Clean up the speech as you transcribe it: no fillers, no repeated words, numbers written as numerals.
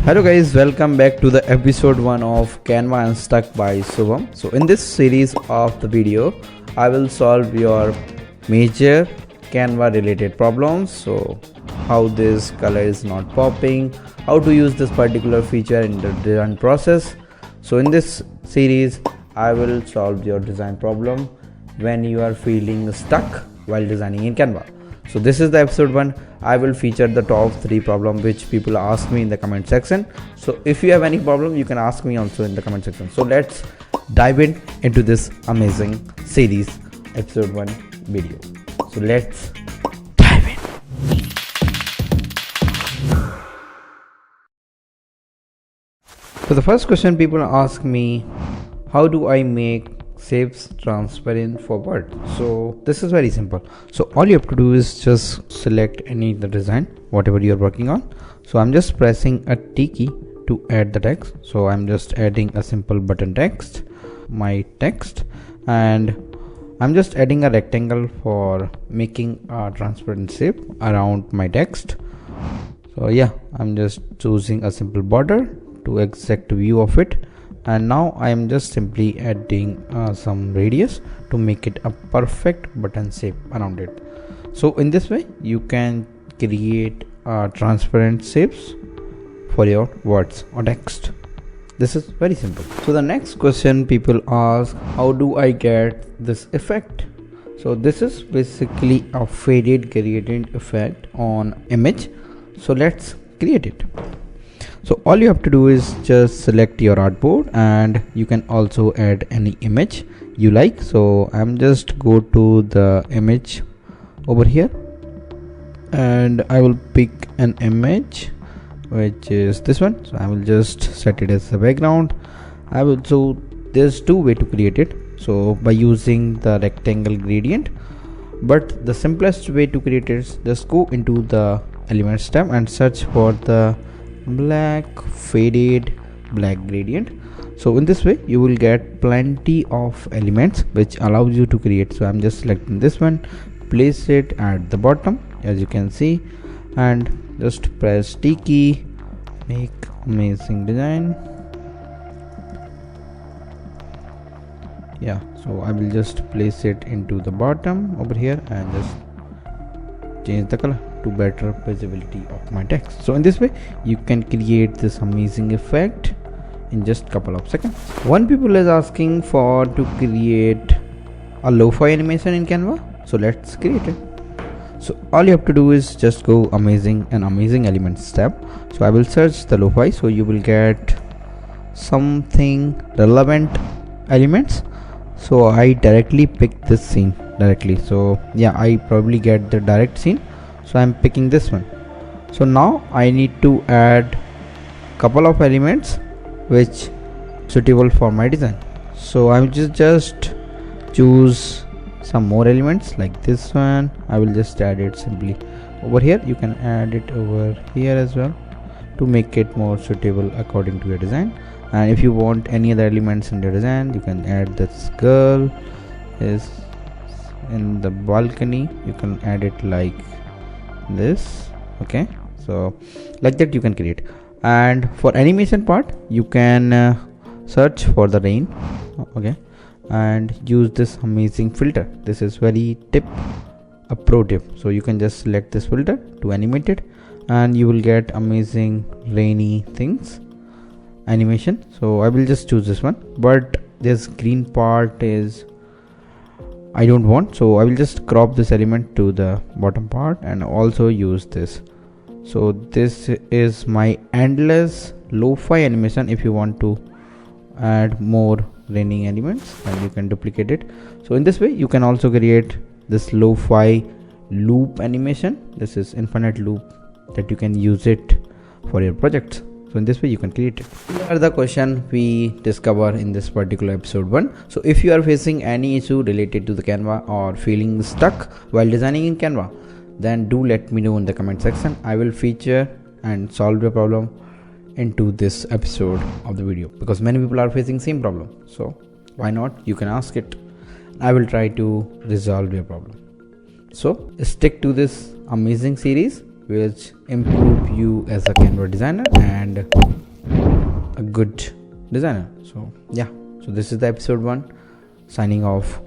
Hello guys, welcome back to the episode 1 of Canva Unstuck by Shubham. So in this series of the video, I will solve your major Canva related problems. So how this color is not popping, how to use this particular feature in the design process. So in this series, I will solve your design problem when you are feeling stuck while designing in Canva. So this is the episode 1. I will feature the top 3 problem which people ask me in the comment section. So if you have any problem, you can ask me also in the comment section. So let's dive into this amazing series episode 1 video. So let's dive in. So the first question people ask me, how do I make shapes transparent for bird? So this is very simple. So all you have to do is just select any the design whatever you're working on. So I'm just pressing a T key to add the text. So I'm just adding a simple button text, my text, and I'm just adding a rectangle for making a transparent shape around my text. So yeah, I'm just choosing a simple border to exact view of it. And now I am just simply adding some radius to make it a perfect button shape around it. So in this way you can create transparent shapes for your words or text. This is very simple. So the next question people ask, how do I get this effect? So this is basically a faded gradient effect on image. So let's create it. So all you have to do is just select your artboard, and you can also add any image you like. So I'm just go to the image over here, and I will pick an image which is this one. So I will just set it as a background. So there's two way to create it. So by using the rectangle gradient, but the simplest way to create it is just go into the elements tab and search for the black faded black gradient. So in this way you will get plenty of elements which allows you to create. So I'm just selecting this one, place it at the bottom as you can see, and just press T key, make amazing design. Yeah, so I will just place it into the bottom over here and just change the color to better visibility of my text. So in this way you can create this amazing effect in just couple of seconds. One people is asking for to create a lo-fi animation in Canva. So let's create it. So all you have to do is just go amazing elements tab. So I will search the lo-fi, so you will get something relevant elements. So I directly pick this scene directly. So yeah, I probably get the direct scene. So I'm picking this one. So now I need to add couple of elements which suitable for my design. So I will just choose some more elements like this one. I will just add it simply over here. You can add it over here as well to make it more suitable according to your design. And if you want any other elements in your design, you can add this girl is in the balcony. You can add it like this. Okay, so like that you can create. And for animation part you can search for the rain, okay, and use this amazing filter. This is very a pro tip. So you can just select this filter to animate it, and you will get amazing rainy things animation. So I will just choose this one, but this green part is I don't want, so I will just crop this element to the bottom part and also use this. So this is my endless lo-fi animation. If you want to add more raining elements, then you can duplicate it. So in this way you can also create this lo-fi loop animation. This is infinite loop that you can use it for your projects. So in this way you can create it. These are the question we discover in this particular episode 1. So if you are facing any issue related to the Canva or feeling stuck while designing in Canva, then do let me know in the comment section. I will feature and solve your problem into this episode of the video, because many people are facing same problem. So why not? You can ask it. I will try to resolve your problem. So stick to this amazing series which improve you as a Canva designer and a good designer. So yeah, so this is the episode 1. Signing off.